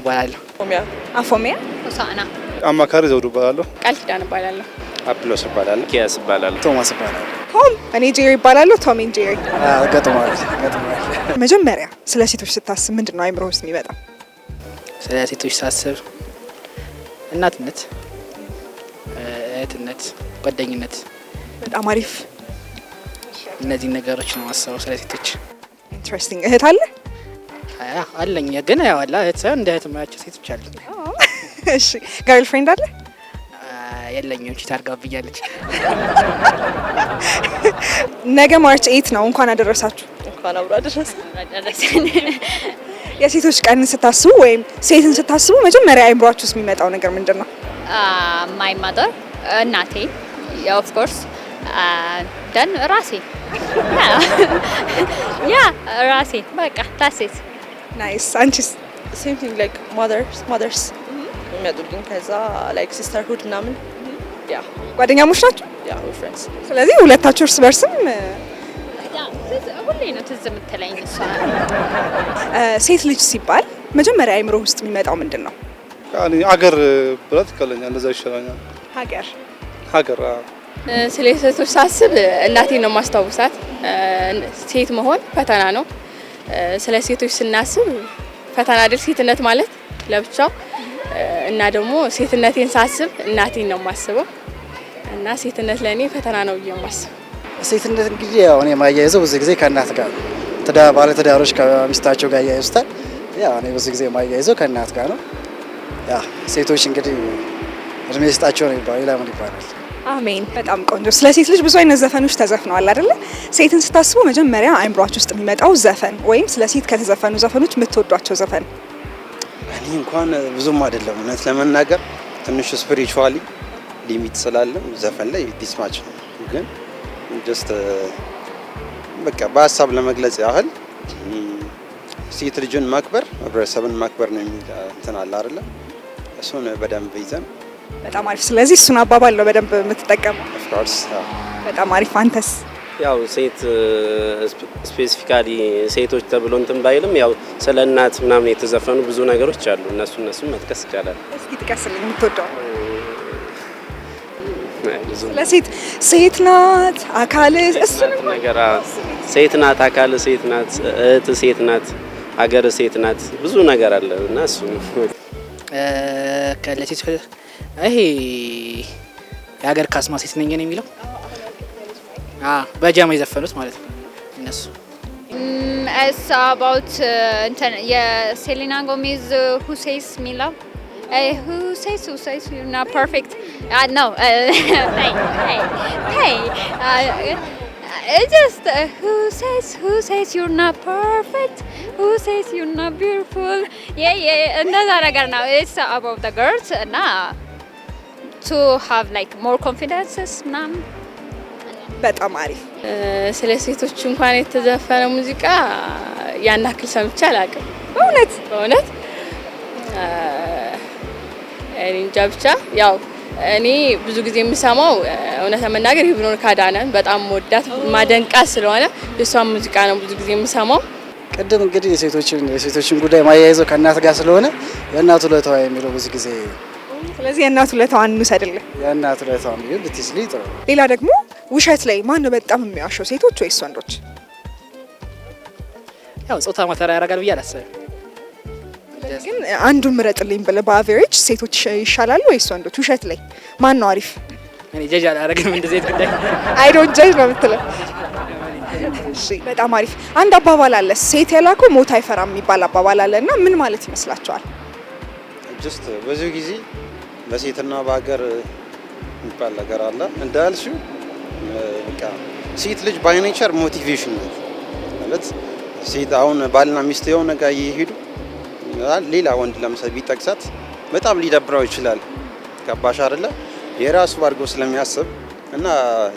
እባላለሁ። አፎሚያ ሆሳዕና አማካሪ ዘውዱ እባላለሁ። ቃል ኪዳን እባላለሁ። አፕሎስ እባላለሁ። ኪያስ እባላለሁ። ቶማስ እባላለሁ። ቶም እኔ ጄሪ እባላለሁ። ቶም ኤንድ ጄሪ። ገጥሟል። መጀመሪያ ስለ ሴቶች ስታስብ ምንድን ነው አይምሮ ውስጥ የሚመጣው? ስለ ሴቶች ሳስብ እናትነት፣ እህትነት፣ ጓደኝነት። በጣም አሪፍ። እነዚህ ነገሮች ነው ማስበው ስለ ሴቶች። ኢንትረስቲንግ። እህት አለ? አለኝ ግን ያው አላ እህት ሳይሆን እንደ እህት ማያቸው ሴቶች አሉ። እሺ ገርል ፍሬንድ አለ? የለኝም። ቺት አድርጋብኛለች። ነገ ማርች 8 ነው። እንኳን አደረሳችሁ። እንኳን አብሮ አደረሰን። የሴቶች ቀን ስታስቡ ወይም ሴትን ስታስቡ መጀመሪያ አይምሯችሁ ውስጥ የሚመጣው ነገር ምንድን ነው? ማይ ማደር እናቴ ኦፍ ኮርስ ደን ራሴ ያ ራሴ በቃ ታሴት ናይስ። አንቺስ? ሴም ቲንግ ላይክ ማደርስ የሚያጡልኝ ከዛ ላይክ ሲስተርሁድ ምናምን ያ ጓደኛሞች ናቸው? ያ ፍሬንድስ። ስለዚህ ሁለታችሁ እርስ በርስም ሁሌ ነው ትዝ የምትለኝ እሷ። ሴት ልጅ ሲባል መጀመሪያ አይምሮ ውስጥ የሚመጣው ምንድን ነው? አገር ብላት ይቀለኛል። እንደዛ ይሻለኛል። ሀገር ስለ ሴቶች ሳስብ እናቴን ነው ማስታወሳት። ሴት መሆን ፈተና ነው። ስለ ሴቶች ስናስብ ፈተና አይደል ሴትነት ማለት ለብቻው እና ደግሞ ሴትነቴን ሳስብ እናቴን ነው ማስበው እና ሴትነት ለኔ ፈተና ነው ብዬ ማስበው። ሴትነት እንግዲህ ያው እኔ ማያይዘው ብዙ ጊዜ ከእናት ጋር ባለ ትዳሮች ከሚስታቸው ጋር ያያይዙታል። ያው እኔ ብዙ ጊዜ ማያይዘው ከእናት ጋር ነው። ያ ሴቶች እንግዲህ እድሜ ይስጣቸው ነው ይባላል። ለምን ይባላል? አሜን። በጣም ቆንጆ። ስለ ሴት ልጅ ብዙ አይነት ዘፈኖች ተዘፍነዋል አይደለ? ሴትን ስታስቡ መጀመሪያ አይምሯችሁ ውስጥ የሚመጣው ዘፈን ወይም ስለ ሴት ከተዘፈኑ ዘፈኖች የምትወዷቸው ዘፈን? እኔ እንኳን ብዙም አይደለም እውነት ለመናገር ትንሽ ስፒሪቹዋሊ ሊሚት ስላለም ዘፈን ላይ ዲስማች ነው። ግን ጀስት በቃ በሀሳብ ለመግለጽ ያህል ሴት ልጅን ማክበር ህብረተሰብን ማክበር ነው የሚል እንትን አለ አይደለ? እሱን በደንብ ይዘን በጣም አሪፍ። ስለዚህ እሱን አባባል ነው በደንብ የምትጠቀመው? ኦፍ ኮርስ። በጣም አሪፍ። አንተስ? ያው ሴት ስፔሲፊካሊ ሴቶች ተብሎ እንትን ባይልም ያው ስለ እናት ምናምን የተዘፈኑ ብዙ ነገሮች አሉ። እነሱን መጥቀስ ይቻላል። እስኪ ጥቀስልኝ የምትወደው። ለሴት ሴት ናት አካል እሱ ነገር ሴት ናት አካል ሴት ናት እህት ሴት ናት ሀገር ሴት ናት ብዙ ነገር አለ እና እሱ ለሴት ይሄ የሀገር ካስማ ሴት ነኝ ነው የሚለው በጃማ የዘፈኑት ማለት ነው እነሱ። It's about Selena Gomez who says Mila. Who says you're not perfect? No. Hey. It's just who says you're not perfect? Who says you're not beautiful? Yeah. Another ነገር ነው. It's about the girls to have like more confidences ምናምን። በጣም አሪፍ። ስለ ሴቶች እንኳን የተዘፈነ ሙዚቃ ያን ያክል ሰምቼ አላውቅም። በእውነት እኔ እንጃ ብቻ ያው እኔ ብዙ ጊዜ የምሰማው እውነት ለመናገር ሂብኖር ካዳነ በጣም ወዳት ማደንቃት ስለሆነ የሷን ሙዚቃ ነው ብዙ ጊዜ የምሰማው። ቅድም እንግዲህ የሴቶችን ጉዳይ ማያይዘው ከእናት ጋር ስለሆነ የእናት ውለታዋ የሚለው ብዙ ጊዜ። ስለዚህ የእናት ውለታዋን እንውሰድልህ። የእናት ውለታዋን ቢሆን ብትስሊ ጥሩ። ሌላ ደግሞ ውሸት ላይ ማን ነው በጣም የሚዋሸው ሴቶች ወይስ ወንዶች? ያው ጾታ ማተራ ያደርጋል ብዬ አላስብም። ግን አንዱን ምረጥልኝ ብለህ በአቨሬጅ ሴቶች ይሻላሉ ወይስ ወንዶች? ውሸት ላይ ማን ነው አሪፍ? እኔ ጀጅ አላደርግም እንደዚህ ጉዳይ። አይ ዶንት ጀጅ ነው የምትለው? እሺ በጣም አሪፍ። አንድ አባባል አለ ሴት ያላከው ሞት አይፈራም የሚባል አባባል አለ እና ምን ማለት ይመስላችኋል? ጀስት ብዙ ጊዜ በሴትና በሀገር የሚባል ነገር አለ እንዳልሽው በቃ ሴት ልጅ ባይ ኔቸር ሞቲቬሽን ነው ማለት ሴት አሁን ባልና ሚስት የሆነ ነገር እየሄዱ ሌላ ወንድ ለምሳሌ ቢጠቅሳት በጣም ሊደብረው ይችላል። ገባሽ አይደለ? የራሱ አድርጎ ስለሚያስብ እና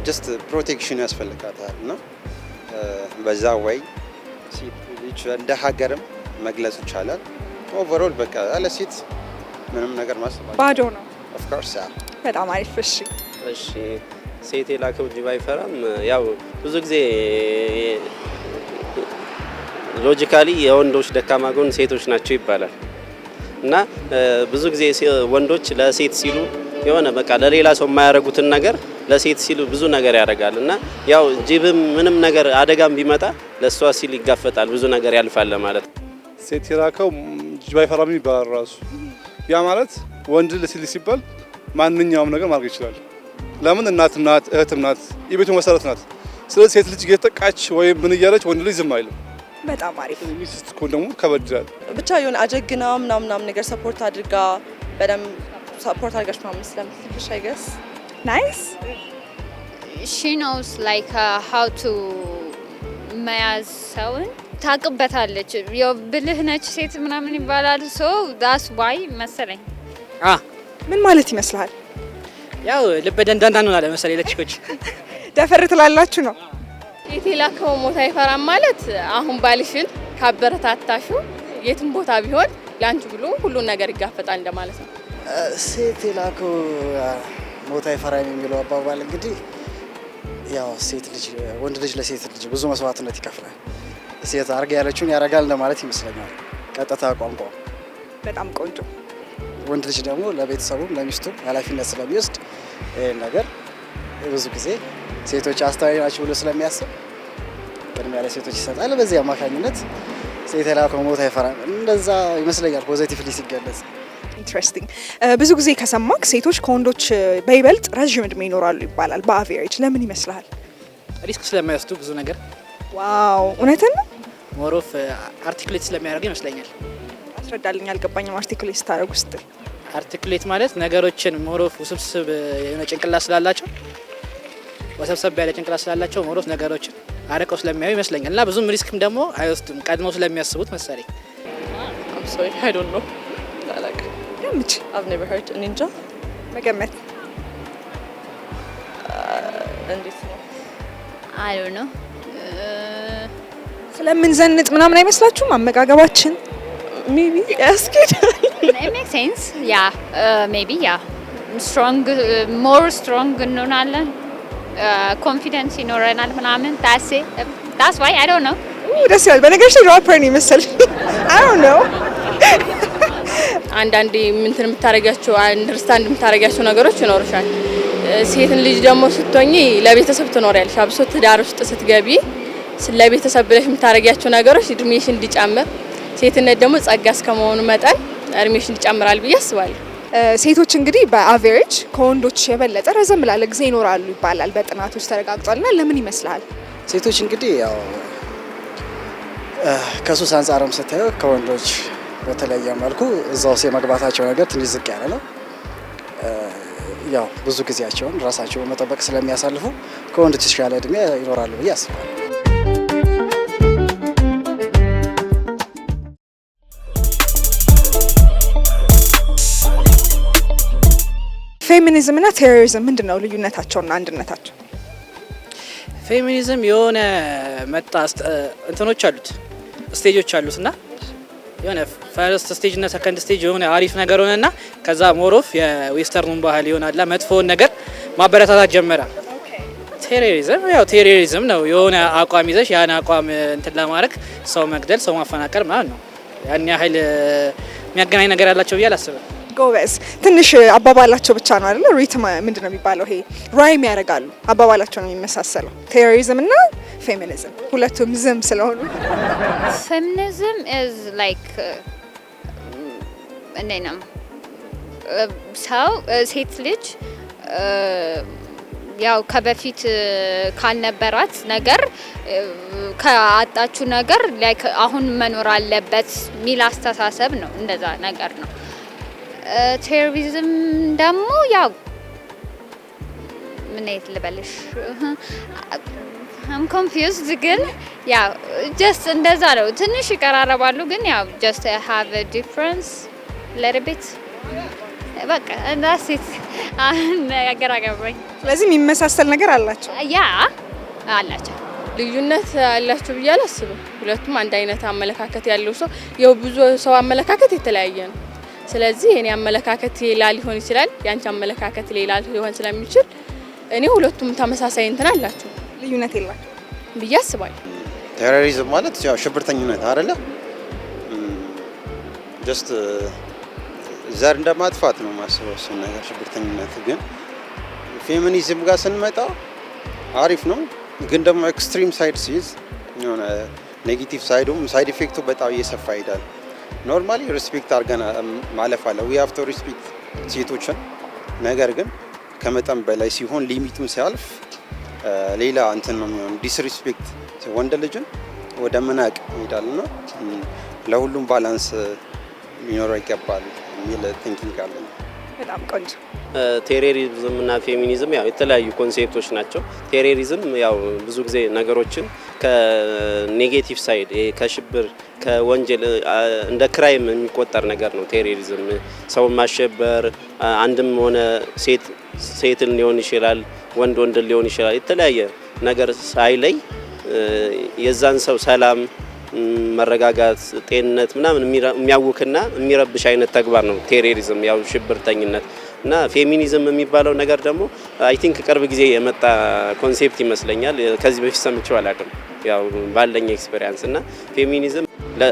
ጀስት ፕሮቴክሽን ያስፈልጋታል እና በዛ ወይ ሴት ልጅ እንደ ሀገርም መግለጽ ይቻላል። ኦቨርኦል በቃ ያለ ሴት ምንም ነገር ማሰብ ባዶ ነው። ኦፍ ኮርስ በጣም አሪፍ። እሺ ሴት የላከው ጅብ አይፈራም። ያው ብዙ ጊዜ ሎጂካሊ የወንዶች ደካማ ጎን ሴቶች ናቸው ይባላል እና ብዙ ጊዜ ወንዶች ለሴት ሲሉ የሆነ በቃ ለሌላ ሰው የማያደርጉትን ነገር ለሴት ሲሉ ብዙ ነገር ያደርጋል እና ያው ጅብም ምንም ነገር አደጋም ቢመጣ ለሷ ሲል ይጋፈጣል፣ ብዙ ነገር ያልፋል ማለት ነው። ሴት የላከው ጅብ አይፈራም ይባላል ራሱ። ያ ማለት ወንድ ለሴት ሲባል ማንኛውም ነገር ማድረግ ይችላል። ለምን እናትም ናት፣ እህትም ናት፣ የቤቱ መሰረት ናት። ስለዚህ ሴት ልጅ እየተጠቃች ወይም ምን እያለች ወንድ ልጅ ዝም አይልም። በጣም አሪፍ ሚስት እኮ ደግሞ ከበድላል ብቻ የሆነ አጀግና ምናምን ነገር ሰፖርት አድርጋ በደንብ ሰፖርት አድርጋሽ ምናምን ስለምትልሽ I guess ናይስ she knows like how to መያዝ ሰውን ታውቅበታለች። ያው ብልህ ነች ሴት ምናምን ይባላል። so that's why መሰለኝ። ምን ማለት ይመስልሃል? ያው ልበ ደንዳና ነው አለ መሰለኝ ለቺኮች ደፈር ትላላችሁ ነው። ሴት የላከው ሞት አይፈራም ማለት አሁን ባልሽን ካበረታታሹ የትም ቦታ ቢሆን ላንቺ ብሎ ሁሉን ነገር ይጋፈጣል እንደማለት ነው። ሴት የላከው ሞት አይፈራም የሚለው አባባል እንግዲህ ያው ሴት ልጅ ወንድ ልጅ ለሴት ልጅ ብዙ መስዋዕትነት ይከፍላል። ሴት አርጋ ያለችውን ያረጋል እንደማለት ይመስለኛል ቀጥታ ቋንቋ። በጣም ቆንጆ። ወንድ ልጅ ደግሞ ለቤተሰቡም ለሚስቱ ኃላፊነት ስለሚወስድ ይሄን ነገር ብዙ ጊዜ ሴቶች አስተዋይ ናቸው ብሎ ስለሚያስብ ቅድሚያ ለሴቶች ይሰጣል። በዚህ አማካኝነት ሴት የላከው ሞት አይፈራም እንደዛ ይመስለኛል ፖዚቲቭሊ ሲገለጽ። ኢንትረስቲንግ። ብዙ ጊዜ ከሰማክ ሴቶች ከወንዶች በይበልጥ ረጅም እድሜ ይኖራሉ ይባላል በአቨሬጅ። ለምን ይመስልሃል? ሪስክ ስለማይወስዱ ብዙ ነገር። ዋው እውነትን ነው። ሞሮፍ አርቲኩሌት ስለሚያደርጉ ይመስለኛል። አስረዳልኝ፣ አልገባኝም። አርቲኩሌት ስታደርጉ ስትል አርቲኩሌት ማለት ነገሮችን ሞሮፍ ውስብስብ የሆነ ጭንቅላት ስላላቸው ወሰብሰብ ያለ ጭንቅላት ስላላቸው ሞሮፍ ነገሮችን አርቀው ስለሚያዩ ይመስለኛል እና ብዙም ሪስክም ደግሞ አይወስዱም ቀድመው ስለሚያስቡት መሰለኝ። I'm sorry I don't know like ገምች። I've never heard እንጃ መገመት እንዴት ነው I don't know ስለምን ዘንጥ ምናምን አይመስላችሁም? አመጋገባችን maybe ያስኬዳል። it makes sense yeah maybe yeah strong more strong እንሆናለን ኮንፊደንስ ይኖረናል ምናምን that's why I don't know ደስ ይላል። በነገርሽ ራፐር ነው መሰለኝ I don't know አንዳንዴ ምንትን የምታረጋቸው አንደርስታንድ የምታረጋቸው ነገሮች ይኖርሻል። ሴትን ልጅ ደግሞ ስትሆኚ ለቤተሰብ ትኖሪያለሽ። አብሶ ትዳር ውስጥ ስትገቢ ስለቤተሰብ ብለሽ የምታረጋቸው ነገሮች እድሜሽ እንዲጨምር፣ ሴትነት ደግሞ ጸጋ እስከመሆኑ መጠን እድሜሽ እንዲጨምራል ብዬ አስባለሁ። ሴቶች እንግዲህ በአቨሬጅ ከወንዶች የበለጠ ረዘም ላለ ጊዜ ይኖራሉ ይባላል፣ በጥናቶች ተረጋግጧልና ለምን ይመስልሃል? ሴቶች እንግዲህ ያው ከሱስ አንጻርም ስታየው ከወንዶች በተለየ መልኩ እዛው የመግባታቸው ነገር ትንሽ ዝቅ ያለ ነው። ያው ብዙ ጊዜያቸውን ራሳቸው በመጠበቅ ስለሚያሳልፉ ከወንዶች የተሻለ እድሜ ይኖራሉ ብዬ አስባለሁ። ፌሚኒዝም እና ቴሮሪዝም ምንድነው ልዩነታቸውና አንድነታቸው? ፌሚኒዝም የሆነ መጣ እንትኖች አሉት ስቴጆች አሉትና የሆነ ፈርስት ስቴጅ እና ሰከንድ ስቴጅ የሆነ አሪፍ ነገር ሆነና ከዛ ሞሮፍ የዌስተርኑን ባህል ይሆናል መጥፎውን ነገር ማበረታታት ጀመረ። ቴሮሪዝም ያው ቴሮሪዝም ነው። የሆነ አቋም ይዘሽ ያን አቋም እንትን ለማድረግ ሰው መግደል፣ ሰው ማፈናቀል ማለት ነው። ያን ያህል የሚያገናኝ ነገር ያላቸው ብዬ አላስብም። ጎበዝ። ትንሽ አባባላቸው ብቻ ነው አይደል? ሪትም ምንድነው የሚባለው? ይሄ ራይም ያደርጋሉ። አባባላቸው ነው የሚመሳሰለው። ቴሮሪዝም እና ፌሚኒዝም ሁለቱም ዝም ስለሆኑ feminism is like እንዴት ሰው ሴት ልጅ ያው ከበፊት ካልነበራት ነገር ከአጣችሁ ነገር ላይክ አሁን መኖር አለበት ሚል አስተሳሰብ ነው። እንደዛ ነገር ነው። ቴሮሪዝም ደግሞ ያው ምን ልበልሽ I'm confused ግን ያው just እንደዛ ነው። ትንሽ ይቀራረባሉ ግን ያው just have a difference little bit በቃ that's it ያገራገባኝ። ስለዚህ የሚመሳሰል ነገር አላቸው። ያ አላቸው። ልዩነት አላቸው ብዬ አላስብም። ሁለቱም አንድ አይነት አመለካከት ያለው ሰው ያው ብዙ ሰው አመለካከት የተለያየ ነው። ስለዚህ እኔ አመለካከት ሌላ ሊሆን ይችላል፣ ያንቺ አመለካከት ሌላ ሊሆን ስለሚችል እኔ ሁለቱም ተመሳሳይ እንትን አላቸው፣ ልዩነት የላቸው ብዬ አስባለሁ። ቴሮሪዝም ማለት ያው ሽብርተኝነት አይደለ? ጀስት ዘር እንደማጥፋት ነው ማስበው እሱን ነገር ሽብርተኝነት። ግን ፌሚኒዝም ጋር ስንመጣ አሪፍ ነው፣ ግን ደግሞ ኤክስትሪም ሳይድ ሲይዝ የሆነ ኔጌቲቭ ሳይዱም ሳይድ ኢፌክቱ በጣም እየሰፋ ይሄዳል። ኖርማሊ ሪስፔክት አድርገን ማለፍ አለ ዊ ሃቭ ቱ ሪስፔክት ሴቶችን። ነገር ግን ከመጠን በላይ ሲሆን ሊሚቱን ሲያልፍ ሌላ እንትን ነው የሚሆን ዲስሪስፔክት ወንድ ልጅን ወደ መናቅ ይሄዳልና ለሁሉም ባላንስ ሊኖረው ይገባል የሚል ቲንኪንግ አለ። በጣም ቆንጆ። ቴሮሪዝም እና ፌሚኒዝም ያው የተለያዩ ኮንሴፕቶች ናቸው። ቴሮሪዝም ያው ብዙ ጊዜ ነገሮችን ከኔጌቲቭ ሳይድ ከሽብር ከወንጀል እንደ ክራይም የሚቆጠር ነገር ነው። ቴሮሪዝም ሰው ማሸበር፣ አንድም ሆነ ሴትን ሊሆን ይችላል፣ ወንድ ሊሆን ይችላል። የተለያየ ነገር ሳይለይ የዛን ሰው ሰላም፣ መረጋጋት፣ ጤንነት ምናምን የሚያውክና የሚረብሽ አይነት ተግባር ነው ቴሮሪዝም ያው ሽብርተኝነት። እና ፌሚኒዝም የሚባለው ነገር ደግሞ አይ ቲንክ ቅርብ ጊዜ የመጣ ኮንሴፕት ይመስለኛል። ከዚህ በፊት ሰምቼው አላውቅም ያው ባለኝ ኤክስፔሪያንስ። እና ፌሚኒዝም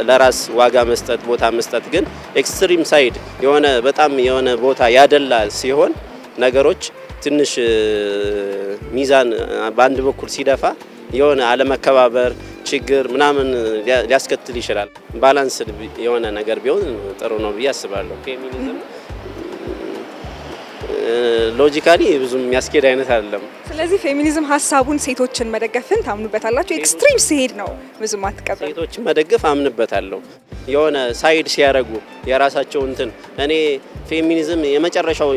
ለራስ ዋጋ መስጠት፣ ቦታ መስጠት፣ ግን ኤክስትሪም ሳይድ የሆነ በጣም የሆነ ቦታ ያደላ ሲሆን ነገሮች ትንሽ ሚዛን በአንድ በኩል ሲደፋ የሆነ አለመከባበር ችግር ምናምን ሊያስከትል ይችላል። ባላንስ የሆነ ነገር ቢሆን ጥሩ ነው ብዬ አስባለሁ። ፌሚኒዝም ሎጂካሊ ብዙም የሚያስኬድ አይነት አይደለም። ስለዚህ ፌሚኒዝም ሀሳቡን ሴቶችን መደገፍን ታምኑበታላችሁ? ኤክስትሪም ሲሄድ ነው ብዙም አትቀበሉ? ሴቶችን መደገፍ አምንበታለሁ። የሆነ ሳይድ ሲያደርጉ የራሳቸው እንትን እኔ ፌሚኒዝም የመጨረሻው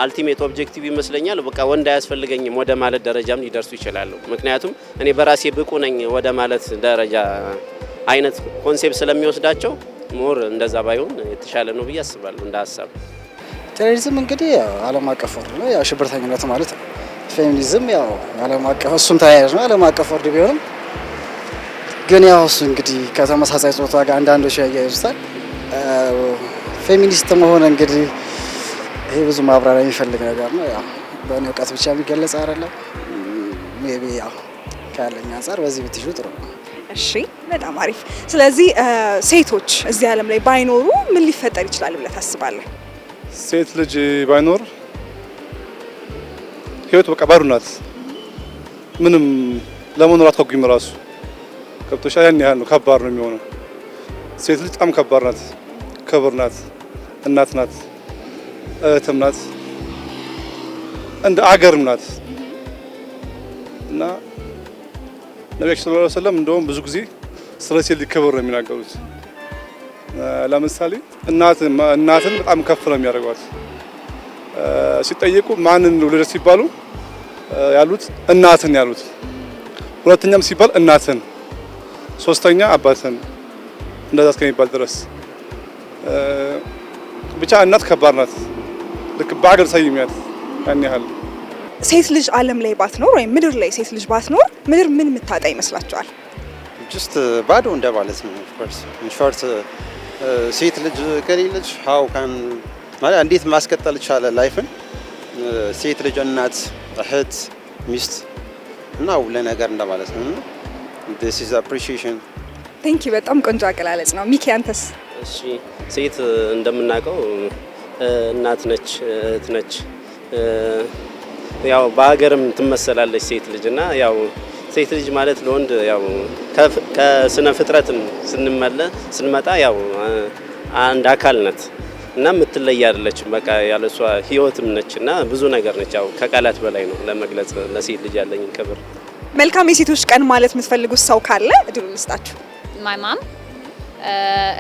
አልቲሜት ኦብጀክቲቭ ይመስለኛል። በቃ ወንድ አያስፈልገኝም ወደ ማለት ደረጃም ሊደርሱ ይችላሉ። ምክንያቱም እኔ በራሴ ብቁ ነኝ ወደ ማለት ደረጃ አይነት ኮንሴፕት ስለሚወስዳቸው ሞር እንደዛ ባይሆን የተሻለ ነው ብዬ አስባለሁ እንደ ሀሳብ። ቴሮሪዝም እንግዲህ ዓለም አቀፍ ወርድ ነው፣ ያው ሽብርተኝነት ማለት ነው። ፌሚኒዝም ያው ዓለም አቀፍ እሱም ተያያዥ ነው፣ ዓለም አቀፍ ወርድ ቢሆንም ግን ያው እሱ እንግዲህ ከተመሳሳይ ጾታ ጋር አንዳንዶች ያያይዙታል። ፌሚኒስት መሆን እንግዲህ ይሄ ብዙ ማብራሪያ የሚፈልግ ነገር ነው። ያው በእኔ እውቀት ብቻ የሚገለጽ አይደለም። ሜቢ ያው ካለኝ አንጻር በዚህ ብትሹ ጥሩ ነው። እሺ፣ በጣም አሪፍ። ስለዚህ ሴቶች እዚህ ዓለም ላይ ባይኖሩ ምን ሊፈጠር ይችላል ብለህ ታስባለህ? ሴት ልጅ ባይኖር ህይወት በቃ ባዶ ናት። ምንም ለመኖር አትጓጉም ራሱ ከብቶሻ ያን ያህል ነው። ከባድ ነው የሚሆነው። ሴት ልጅ በጣም ከባድ ናት። ክብር ናት፣ እናት ናት፣ እህትም ናት፣ እንደ አገርም ናት። እና ነብያችን ሰለላሁ ዐለይሂ ወሰለም እንደውም ብዙ ጊዜ ስለ ሴት ልጅ ክብር ነው የሚናገሩት። ለምሳሌ እናትን በጣም ከፍ ነው የሚያደርጓት። ሲጠየቁ ማንን ወለደች ሲባሉ ያሉት እናትን ያሉት። ሁለተኛም ሲባል እናትን፣ ሶስተኛ አባትን፣ እንደዛ እስከሚባል ድረስ ብቻ እናት ከባድ ናት። ልክ በአገር ሰይሚያት ያን ያህል። ሴት ልጅ ዓለም ላይ ባትኖር ወይም ምድር ላይ ሴት ልጅ ባትኖር ምድር ምን የምታጣ ይመስላችኋል? ጀስት ባዶ እንደማለት ነው። ኦፍ ኮርስ ኢን ሾርት ሴት ልጅ ከሌለች ሃው ካን ማለት እንዴት ማስቀጠል ይቻለ ላይፍን? ሴት ልጅ እናት፣ እህት፣ ሚስት እና ሁሉ ነገር እንደማለት ነው። this is appreciation። ቴንክ ዩ። በጣም ቆንጆ አገላለጽ ነው። ሚኪ አንተስ? እሺ፣ ሴት እንደምናውቀው እናት ነች፣ እህት ነች፣ ያው በሀገርም ትመሰላለች ሴት ልጅ እና ያው ሴት ልጅ ማለት ለወንድ ያው ከስነ ፍጥረትም ስንመጣ ያው አንድ አካል ናት እና የምትለይ አይደለችም። በቃ ያለሷ ህይወትም ነች እና ብዙ ነገር ነች። ያው ከቃላት በላይ ነው ለመግለጽ ለሴት ልጅ ያለኝን ክብር። መልካም የሴቶች ቀን ማለት የምትፈልጉት ሰው ካለ እድሉን ልስጣችሁ። ማይ ማም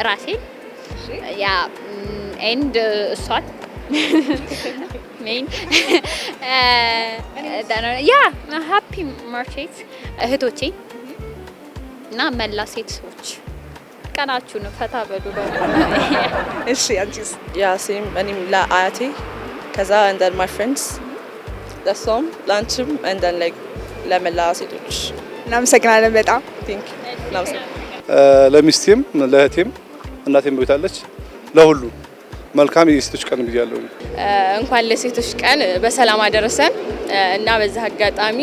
ራሴ ያ ኤንድ እሷን ሜን ያ ሃፒ ማርኬት እህቶቼ እና መላ ሴት ሰዎች ቀናችሁን ፈታ በሉ። እሺ፣ አንቺስ? ያ ሴም እኔም ለአያቴ ከዛ እንደን ማይ ፍሬንድስ ለሶም ላንችም እንደን ላይክ ለመላ ሴቶች እናመሰግናለን በጣም ቲንክ እናመሰግናለን። ለሚስቴም ለእህቴም እናቴም ቤታለች ለሁሉ መልካም የሴቶች ቀን ብያለሁ። እንኳን ለሴቶች ቀን በሰላም አደረሰን እና በዛ አጋጣሚ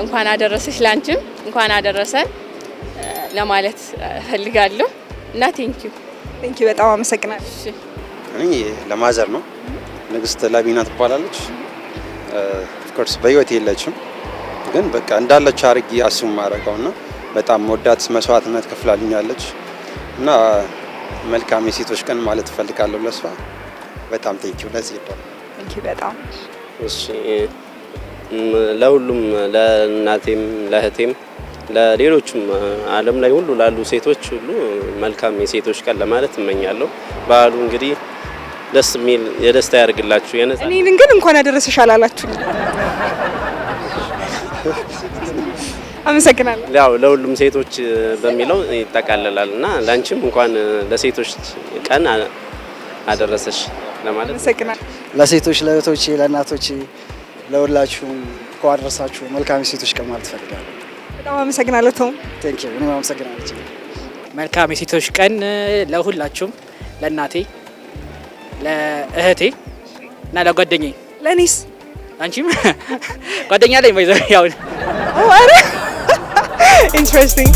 እንኳን አደረሰሽ ላንቺም እንኳን አደረሰን ለማለት ፈልጋለሁ እና ቴንክ ዩ በጣም አመሰግናለሁ። እኔ ለማዘር ነው። ንግስት ለቢና ትባላለች። ኦፍ ኮርስ በህይወት የለችም፣ ግን በቃ እንዳለች አርጌ አስሙ ማረጋውና በጣም ወዳት መስዋዕትነት ከፍላልኛለች እና መልካም የሴቶች ቀን ማለት እፈልጋለሁ ለሷ። በጣም ቴንኪው ለዚህ ይባል። ቴንኪው በጣም እሺ። ለሁሉም ለእናቴም ለእህቴም ለሌሎችም ዓለም ላይ ሁሉ ላሉ ሴቶች ሁሉ መልካም የሴቶች ቀን ለማለት እመኛለሁ። በዓሉ እንግዲህ ደስ የሚል የደስታ ያርግላችሁ። የነጻ እኔን ግን እንኳን አደረሰሽ አላላችሁኝ። አመሰግናለሁ። ያው ለሁሉም ሴቶች በሚለው ይጠቃለላል እና ላንቺም እንኳን ለሴቶች ቀን አደረሰሽ ለማለት አመሰግናለሁ። ለሴቶች፣ ለእህቶቼ፣ ለእናቶቼ ለሁላችሁም እንኳን አደረሳችሁ። መልካም የሴቶች ቀን ማለት እፈልጋለሁ። በጣም አመሰግናለሁ ቶም። ቴንክ ዩ። እኔም አመሰግናለሁ። መልካም የሴቶች ቀን ለሁላችሁም፣ ለእናቴ፣ ለእህቴ እና ለጓደኛዬ። ለኔስ? አንቺም ጓደኛ ላይ ማይዘው ያው ኢንትረስቲንግ